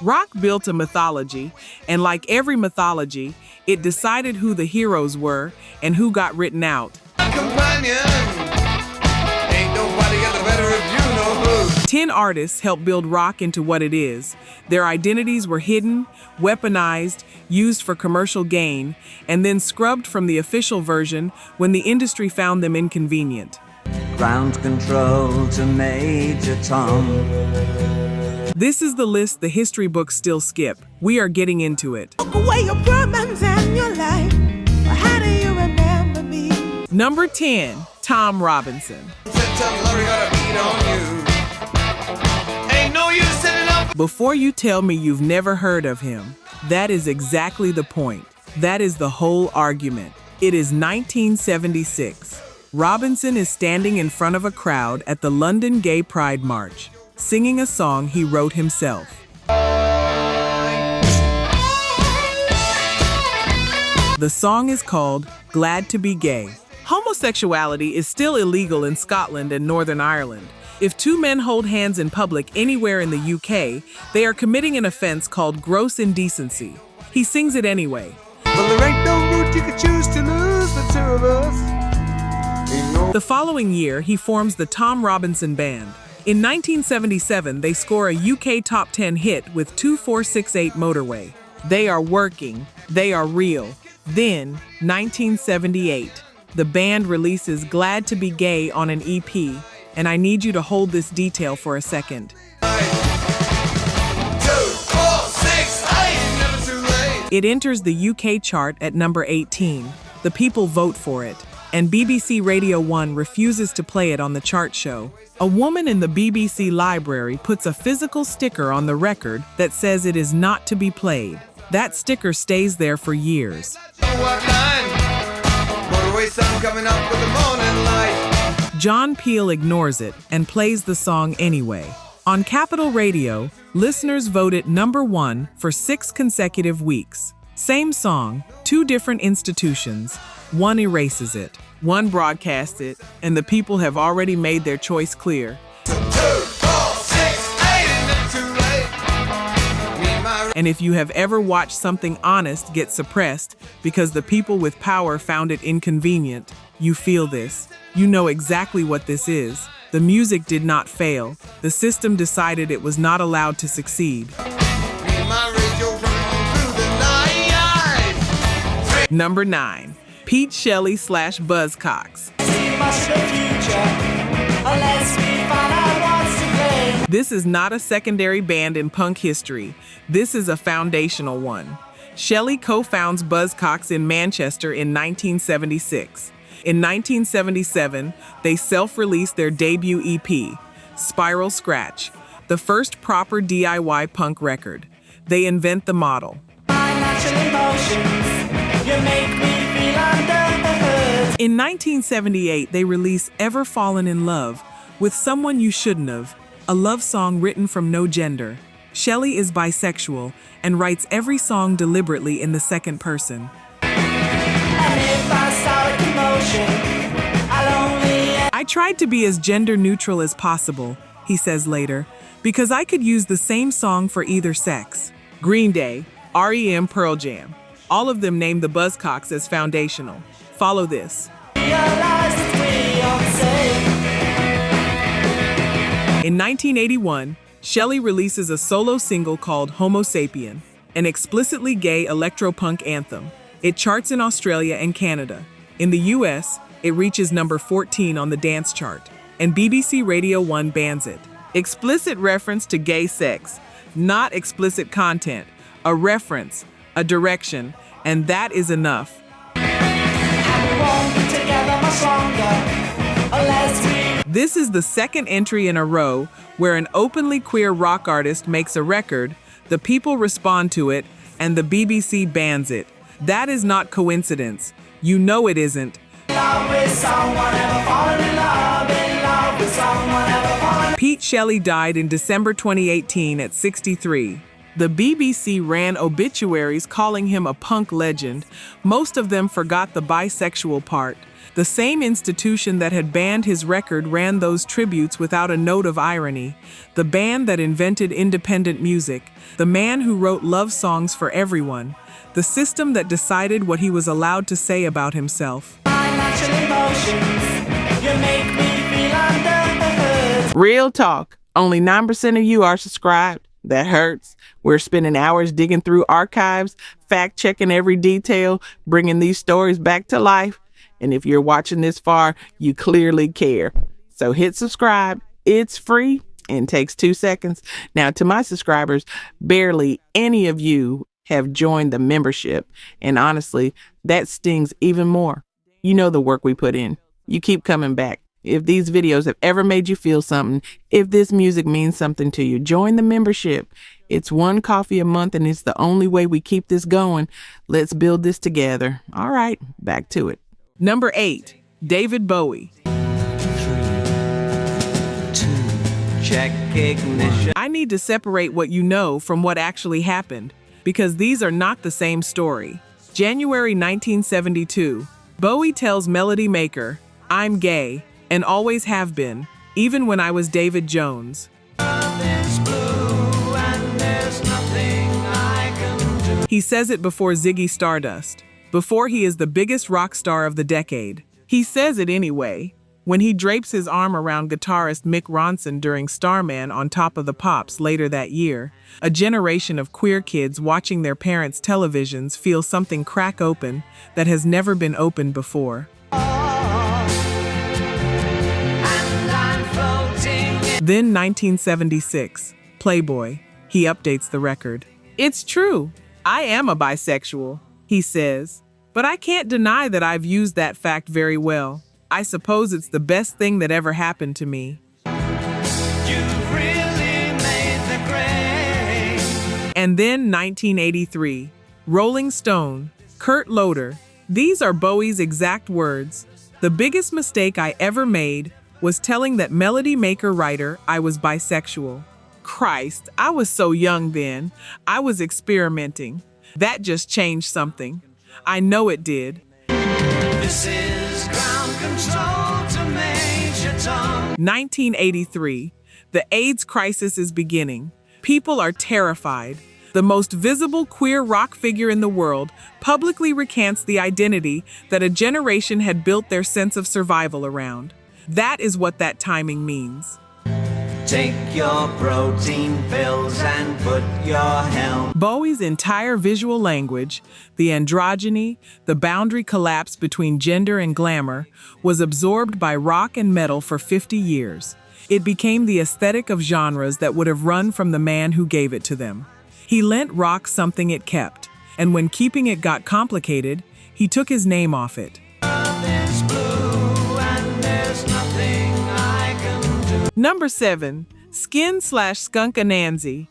Rock built a mythology, and like every mythology, it decided who the heroes were and who got written out. Companion, ain't nobody got the better if you know who. 10 artists helped build rock into what it is. Their identities were hidden, weaponized, used for commercial gain, and then scrubbed from the official version when the industry found them inconvenient. Ground control to Major Tom. This is the list the history books still skip. We are getting into it. Took away your problems and your life. How do you remember me? Number 10, Tom Robinson. Ain't no use setting up. Before you tell me you've never heard of him, that is exactly the point. That is the whole argument. It is 1976. Robinson is standing in front of a crowd at the London Gay Pride March, singing a song he wrote himself. The song is called Glad to Be Gay. Homosexuality is still illegal in Scotland and Northern Ireland. If two men hold hands in public anywhere in the UK, they are committing an offense called gross indecency. He sings it anyway. Well, there ain't no route you could choose to lose the two of us. The following year, he forms the Tom Robinson Band. In 1977, they score a UK top 10 hit with 2468 Motorway. They are working. They are real. Then, 1978, the band releases Glad to Be Gay on an EP, and I need you to hold this detail for a second. 2, 4, 6, 8, never too late. It enters the UK chart at number 18. The people vote for it, and BBC Radio 1 refuses to play it on the chart show. A woman in the BBC library puts a physical sticker on the record that says it is not to be played. That sticker stays there for years. Motorway sun coming up with the morning light. John Peel ignores it and plays the song anyway. On Capital Radio, listeners voted number 1 for 6 consecutive weeks. Same song, 2 different institutions. One erases it, one broadcasts it, and the people have already made their choice clear. 2, 4, 6, 8, never too late. And if you have ever watched something honest get suppressed because the people with power found it inconvenient, you feel this. You know exactly what this is. The music did not fail. The system decided it was not allowed to succeed. Number 9, Pete Shelley / Buzzcocks. This is not a secondary band in punk history. This is a foundational one. Shelley co-founds Buzzcocks in Manchester in 1976. In 1977, they self-released their debut EP, Spiral Scratch, the first proper DIY punk record. They invent the model. In 1978, they release Ever Fallen in Love with Someone You Shouldn't Have, a love song written from no gender. Shelley is bisexual and writes every song deliberately in the second person. I tried to be as gender neutral as possible, he says later, because I could use the same song for either sex. Green Day, REM, Pearl Jam. All of them named the Buzzcocks as foundational. Follow this. In 1981, Shelley releases a solo single called Homo Sapien, an explicitly gay electropunk anthem. It charts in Australia and Canada. In the US, it reaches number 14 on the dance chart, and BBC Radio 1 bans it. Explicit reference to gay sex, not explicit content, a reference, a direction, and that is enough. This is the second entry in a row where an openly queer rock artist makes a record, the people respond to it, and the BBC bans it. That is not coincidence. You know it isn't. Pete Shelley died in December 2018 at 63. The BBC ran obituaries calling him a punk legend. Most of them forgot the bisexual part. The same institution that had banned his record ran those tributes without a note of irony. The band that invented independent music, the man who wrote love songs for everyone, the system that decided what he was allowed to say about himself. Real talk, only 9% of you are subscribed. That hurts. We're spending hours digging through archives, fact-checking every detail, bringing these stories back to life. And if you're watching this far, you clearly care. So hit subscribe. It's free and takes 2 seconds. Now, to my subscribers, barely any of you have joined the membership. And honestly, that stings even more. You know the work we put in. You keep coming back. If these videos have ever made you feel something, if this music means something to you, join the membership. It's $1 coffee a month and it's the only way we keep this going. Let's build this together. All right, back to it. Number 8, David Bowie. 3, 2, check ignition. I need to separate what you know from what actually happened, because these are not the same story. January 1972, Bowie tells Melody Maker, "I'm gay, and always have been, even when I was David Jones." He says it before Ziggy Stardust, before he is the biggest rock star of the decade. He says it anyway, when he drapes his arm around guitarist Mick Ronson during Starman on Top of the Pops later that year. A generation of queer kids watching their parents' televisions feel something crack open that has never been opened before. Then 1976, Playboy. He updates the record. "It's true, I am a bisexual," he says, "but I can't deny that I've used that fact very well. I suppose it's the best thing that ever happened to me." You've really made the grade. And then 1983, Rolling Stone, Kurt Loder. These are Bowie's exact words. "The biggest mistake I ever made was telling that Melody Maker writer I was bisexual. Christ, I was so young then. I was experimenting. That just changed something. I know it did." This is ground control to Major Tom. 1983, the AIDS crisis is beginning. People are terrified. The most visible queer rock figure in the world publicly recants the identity that a generation had built their sense of survival around. That is what that timing means. Take your protein pills and put your helm. Bowie's entire visual language, the androgyny, the boundary collapse between gender and glamour, was absorbed by rock and metal for 50 years. It became the aesthetic of genres that would have run from the man who gave it to them. He lent rock something it kept, and when keeping it got complicated, he took his name off it. Number 7, Skin/Skunk Anansie.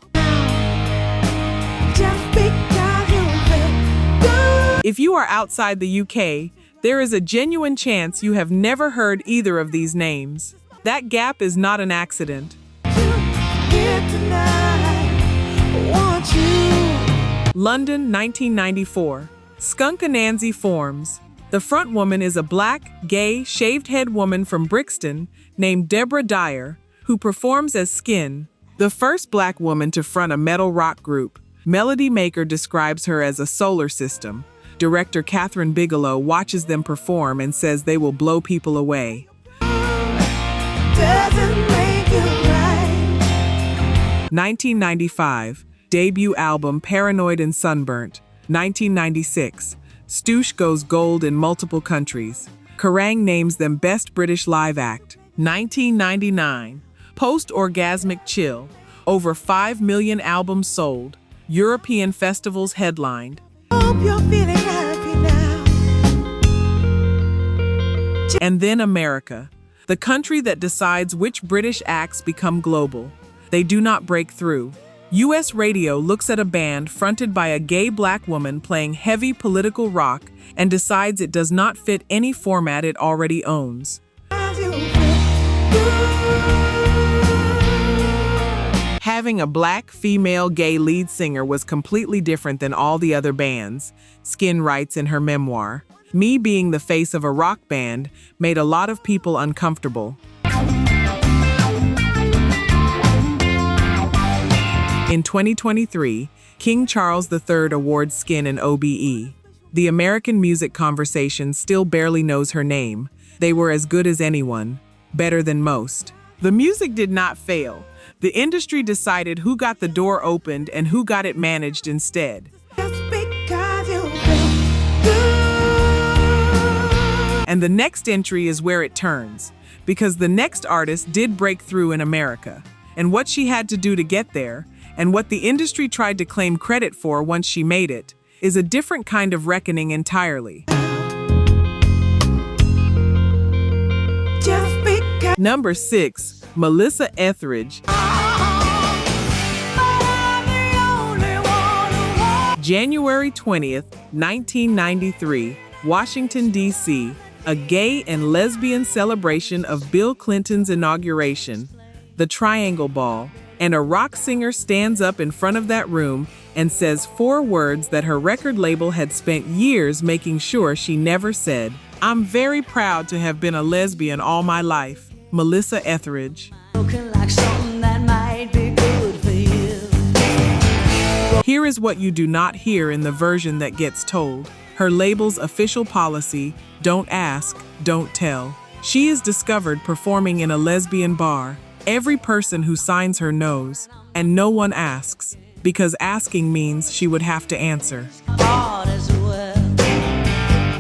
Just because you feel good. If you are outside the UK, there is a genuine chance you have never heard either of these names. That gap is not an accident. Here tonight, want you. London, 1994. Skunk Anansie forms. The front woman is a black, gay, shaved-head woman from Brixton named Deborah Dyer, who performs as Skin, the first black woman to front a metal rock group. Melody Maker describes her as a solar system. Director Catherine Bigelow watches them perform and says they will blow people away. Doesn't make you right. 1995, debut album Paranoid and Sunburnt. 1996, Stoosh goes gold in multiple countries. Kerrang names them Best British Live Act. 1999, Post-Orgasmic Chill. Over 5 million albums sold. European festivals headlined. Hope you're feeling happy now. And then America, the country that decides which British acts become global. They do not break through. U.S. radio looks at a band fronted by a gay black woman playing heavy political rock and decides it does not fit any format it already owns. Having a black, female, gay lead singer was completely different than all the other bands, Skin writes in her memoir. Me being the face of a rock band made a lot of people uncomfortable. In 2023, King Charles III awards Skin an OBE. The American music conversation still barely knows her name. They were as good as anyone, better than most. The music did not fail. The industry decided who got the door opened and who got it managed instead. Just because you feel good. And the next entry is where it turns, because the next artist did break through in America, and what she had to do to get there, and what the industry tried to claim credit for once she made it, is a different kind of reckoning entirely. Just because. Number 6, Melissa Etheridge. January 20th, 1993, Washington, D.C., a gay and lesbian celebration of Bill Clinton's inauguration, the Triangle Ball, and a rock singer stands up in front of that room and says 4 words that her record label had spent years making sure she never said. I'm very proud to have been a lesbian all my life. Melissa Etheridge. Looking like something that might be good for you. Here is what you do not hear in the version that gets told. Her label's official policy, don't ask, don't tell. She is discovered performing in a lesbian bar. Every person who signs her knows, and no one asks, because asking means she would have to answer. All as well.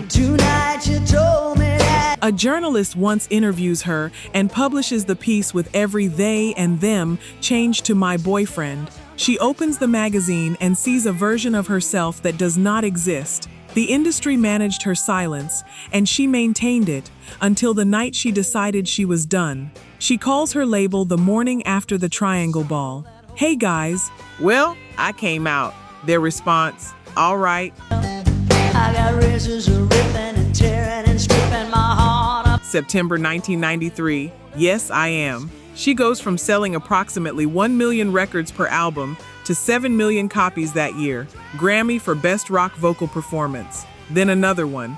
Tonight you told me that. A journalist once interviews her and publishes the piece with every they and them changed to my boyfriend. She opens the magazine and sees a version of herself that does not exist. The industry managed her silence, and she maintained it until the night she decided she was done. She calls her label the morning after the Triangle Ball. Hey guys. Well, I came out. Their response, all right. I got razors ripping and tearing and stripping my heart up. September 1993, yes, I am. She goes from selling approximately 1 million records per album to 7 million copies that year. Grammy for Best Rock Vocal Performance. Then another one.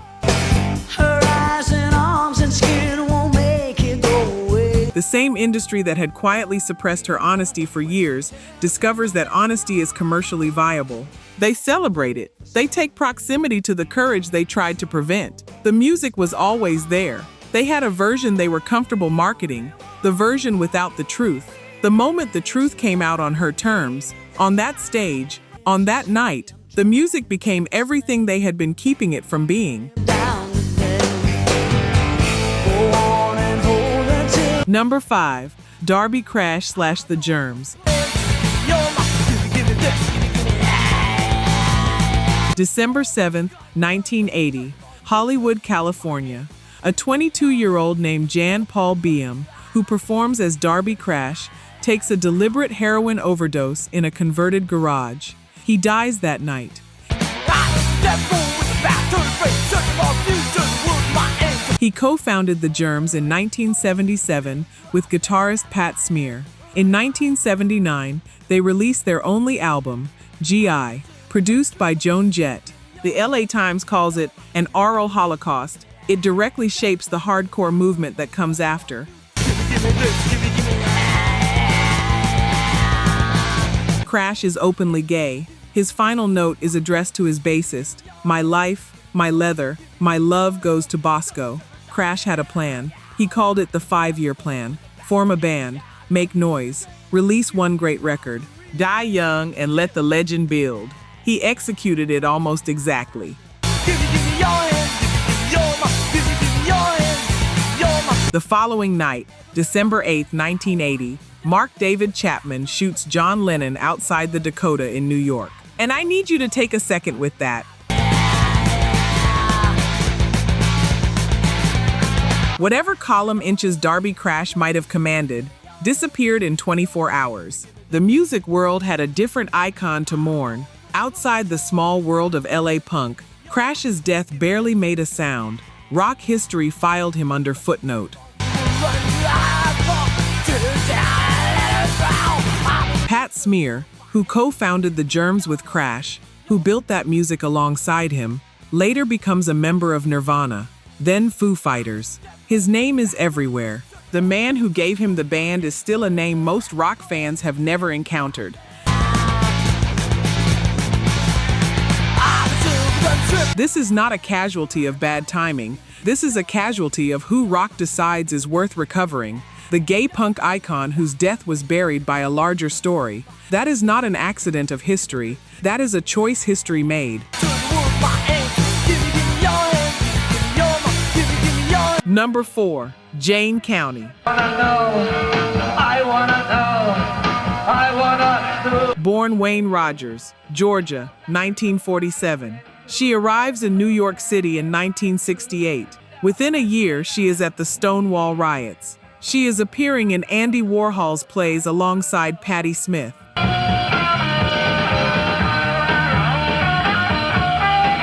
Her eyes and arms and skin won't make it go away. The same industry that had quietly suppressed her honesty for years discovers that honesty is commercially viable. They celebrate it. They take proximity to the courage they tried to prevent. The music was always there. They had a version they were comfortable marketing, the version without the truth. The moment the truth came out on her terms, on that stage, on that night, the music became everything they had been keeping it from being. Down the bed. Go on and hold her till. Number 5, Darby Crash / The Germs. You're my, give me this, give me that. December 7th, 1980, Hollywood, California. A 22-year-old named Jan Paul Beam, who performs as Darby Crash, takes a deliberate heroin overdose in a converted garage. He dies that night. He co-founded the Germs in 1977 with guitarist Pat Smear. In 1979, they released their only album, G.I., produced by Joan Jett. The LA Times calls it an oral holocaust. It directly shapes the hardcore movement that comes after. Crash is openly gay. His final note is addressed to his bassist. My life, my leather, my love goes to Bosco. Crash had a plan. He called it the 5-year plan. Form a band, make noise, release one great record, die young and let the legend build. He executed it almost exactly. The following night, December 8, 1980, Mark David Chapman shoots John Lennon outside the Dakota in New York. And I need you to take a second with that. Whatever column inches Darby Crash might have commanded disappeared in 24 hours. The music world had a different icon to mourn. Outside the small world of LA punk, Crash's death barely made a sound. Rock history filed him under footnote. Pat Smear, who co-founded the Germs with Crash, who built that music alongside him, later becomes a member of Nirvana, then Foo Fighters. His name is everywhere. The man who gave him the band is still a name most rock fans have never encountered. This is not a casualty of bad timing. This is a casualty of who rock decides is worth recovering. The gay punk icon whose death was buried by a larger story. That is not an accident of history. That is a choice history made. Number 4, Jane County. Born Wayne Rogers, Georgia, 1947. She arrives in New York City in 1968. Within a year, she is at the Stonewall riots. She is appearing in Andy Warhol's plays alongside Patti Smith.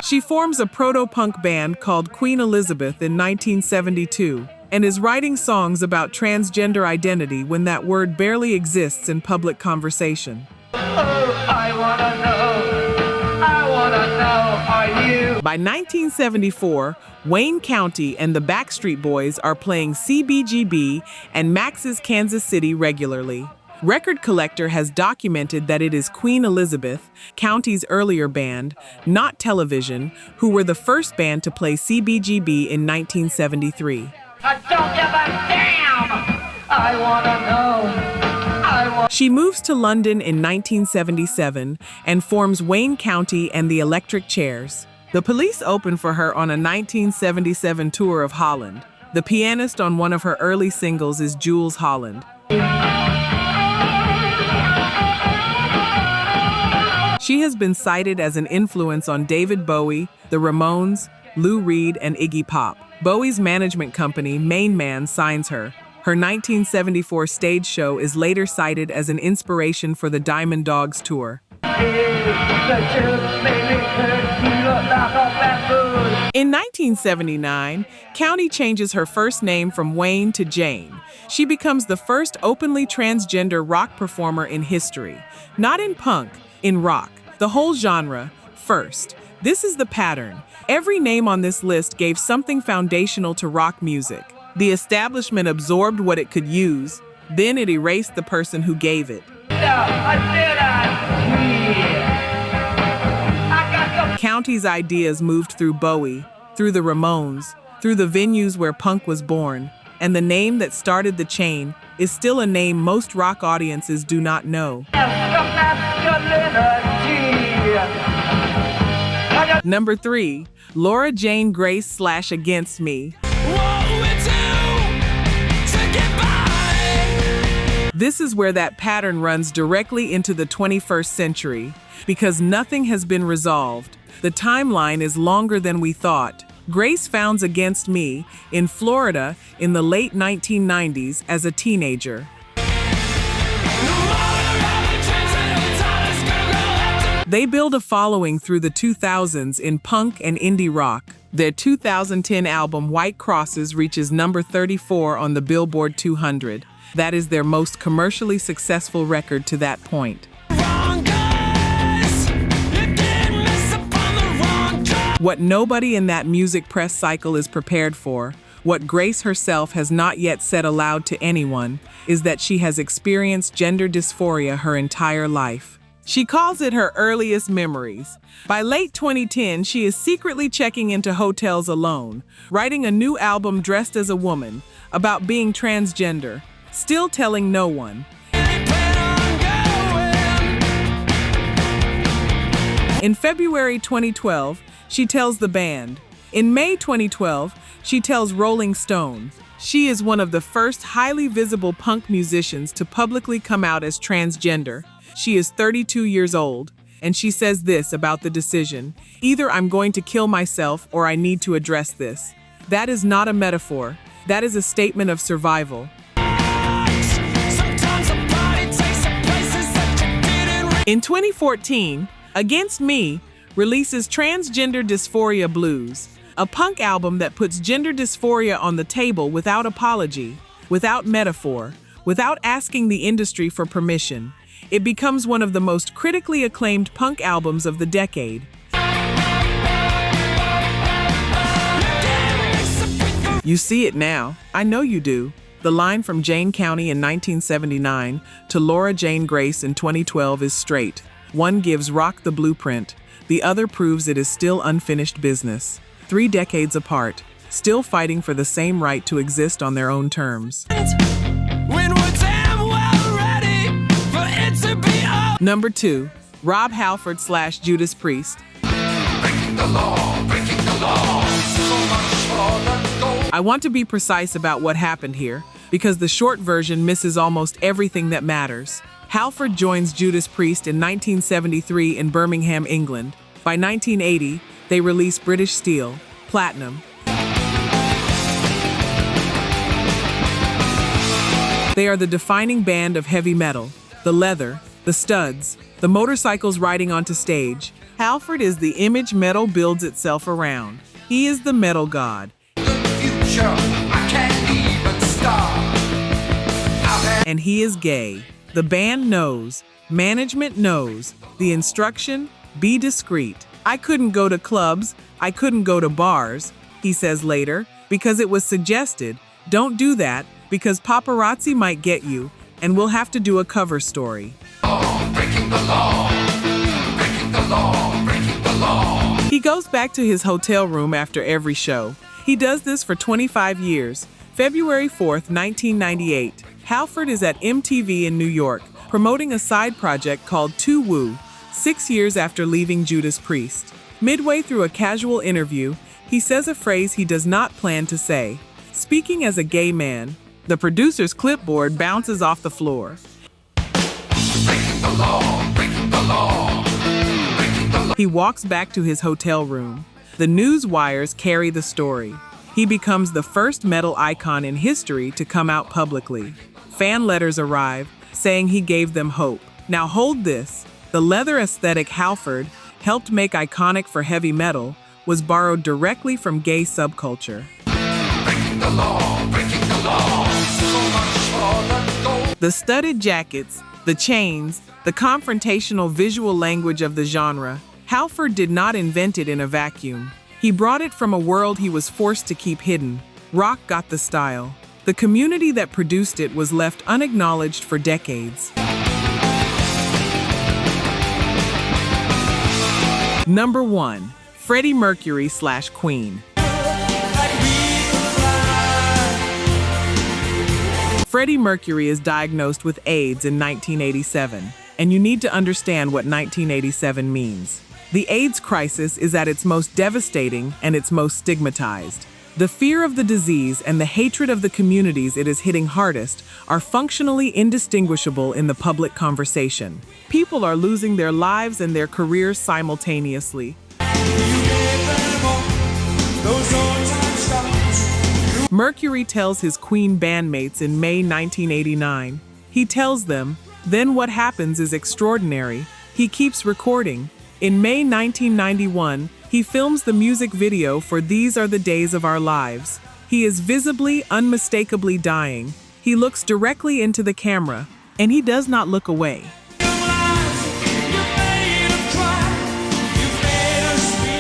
She forms a proto-punk band called Queen Elizabeth in 1972 and is writing songs about transgender identity when that word barely exists in public conversation. By 1974, Wayne County and the Backstreet Boys are playing CBGB and Max's Kansas City regularly. Record Collector has documented that it is Queen Elizabeth, County's earlier band, not Television, who were the first band to play CBGB in 1973. I don't give a damn! I wanna know. She moves to London in 1977 and forms Wayne County and the Electric Chairs. The Police opened for her on a 1977 tour of Holland. The pianist on one of her early singles is Jules Holland. She has been cited as an influence on David Bowie, the Ramones, Lou Reed, and Iggy Pop. Bowie's management company, Main Man, signs her. Her 1974 stage show is later cited as an inspiration for the Diamond Dogs tour. In 1979, County changes her first name from Wayne to Jane. She becomes the first openly transgender rock performer in history. Not in punk, in rock. The whole genre, first. This is the pattern. Every name on this list gave something foundational to rock music. The establishment absorbed what it could use, then it erased the person who gave it. County's ideas moved through Bowie, through the Ramones, through the venues where punk was born, and the name that started the chain is still a name most rock audiences do not know. Number 3, Laura Jane Grace / Against Me. This is where that pattern runs directly into the 21st century. Because nothing has been resolved, the timeline is longer than we thought. Grace founds Against Me in Florida in the late 1990s as a teenager. They build a following through the 2000s in punk and indie rock. Their 2010 album White Crosses reaches number 34 on the Billboard 200. That is their most commercially successful record to that point. What nobody in that music press cycle is prepared for, what Grace herself has not yet said aloud to anyone, is that she has experienced gender dysphoria her entire life. She calls it her earliest memories. By late 2010, she is secretly checking into hotels alone, writing a new album dressed as a woman, about being transgender, still telling no one. In February 2012, she tells the band. In May 2012, she tells Rolling Stone. She is one of the first highly visible punk musicians to publicly come out as transgender. She is 32 years old, and she says this about the decision: either I'm going to kill myself or I need to address this. That is not a metaphor. That is a statement of survival. In 2014, Against Me releases Transgender Dysphoria Blues, a punk album that puts gender dysphoria on the table without apology, without metaphor, without asking the industry for permission. It becomes one of the most critically acclaimed punk albums of the decade. You see it now. I know you do. The line from Jane County in 1979 to Laura Jane Grace in 2012 is straight. One gives rock the blueprint. The other proves it is still unfinished business. 3 decades apart, still fighting for the same right to exist on their own terms. When we're damn well ready for it to be up. Number 2, Rob Halford / Judas Priest. Breaking the law, breaking the law. So much for the gold. I want to be precise about what happened here, because the short version misses almost everything that matters. Halford joins Judas Priest in 1973 in Birmingham, England. By 1980, they release British Steel, Platinum. They are the defining band of heavy metal. The leather, the studs, the motorcycles riding onto stage. Halford is the image metal builds itself around. He is the metal god. Future, I can't even stop. And he is gay. The band knows, management knows, the instruction, be discreet. I couldn't go to clubs, I couldn't go to bars, he says later, because it was suggested, don't do that, because paparazzi might get you, and we'll have to do a cover story. Breaking the law, breaking the law, breaking the law. He goes back to his hotel room after every show. He does this for 25 years. February 4th, 1998, Halford is at MTV in New York, promoting a side project called 2 Woo, 6 years after leaving Judas Priest. Midway through a casual interview, he says a phrase he does not plan to say. Speaking as a gay man, the producer's clipboard bounces off the floor. Breaking the law, breaking the law, breaking the law. He walks back to his hotel room. The news wires carry the story. He becomes the first metal icon in history to come out publicly. Fan letters arrive, saying he gave them hope. Now hold this. The leather aesthetic Halford helped make iconic for heavy metal was borrowed directly from gay subculture. Breaking the law, breaking the law. So much for the gold. The studded jackets, the chains, the confrontational visual language of the genre, Halford did not invent it in a vacuum. He brought it from a world he was forced to keep hidden. Rock got the style. The community that produced it was left unacknowledged for decades. Number 1, Freddie Mercury / Queen. Freddie Mercury is diagnosed with AIDS in 1987, and you need to understand what 1987 means. The AIDS crisis is at its most devastating and its most stigmatized. The fear of the disease and the hatred of the communities it is hitting hardest are functionally indistinguishable in the public conversation. People are losing their lives and their careers simultaneously. Mercury tells his Queen bandmates in May 1989. He tells them, then what happens is extraordinary. He keeps recording. In May 1991, he films the music video for These Are the Days of Our Lives. He is visibly, unmistakably dying. He looks directly into the camera, and he does not look away.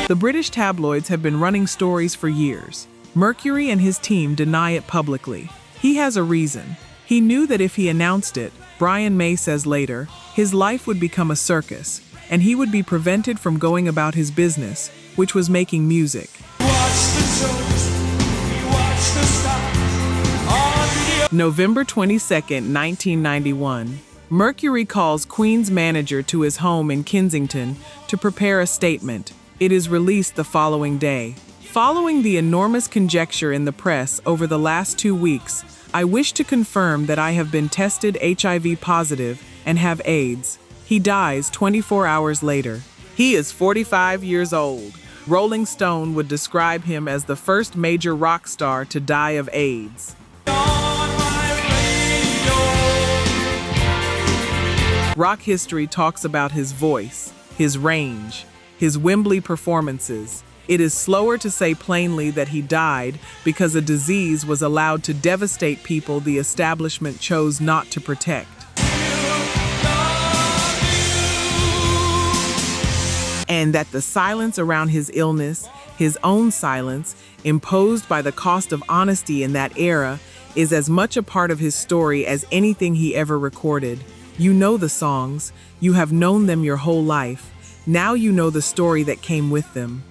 The British tabloids have been running stories for years. Mercury and his team deny it publicly. He has a reason. He knew that if he announced it, Brian May says later, his life would become a circus, and he would be prevented from going about his business, which was making music. November 22, 1991, Mercury calls Queen's manager to his home in Kensington to prepare a statement. It is released the following day. Following the enormous conjecture in the press over the last 2 weeks, I wish to confirm that I have been tested HIV positive and have AIDS. He dies 24 hours later. He is 45 years old. Rolling Stone would describe him as the first major rock star to die of AIDS. Rock history talks about his voice, his range, his Wembley performances. It is slower to say plainly that he died because a disease was allowed to devastate people the establishment chose not to protect. And that the silence around his illness His own silence, imposed by the cost of honesty in that era, is as much a part of his story as anything he ever recorded. You know the songs, you have known them your whole life. Now you know the story that came with them.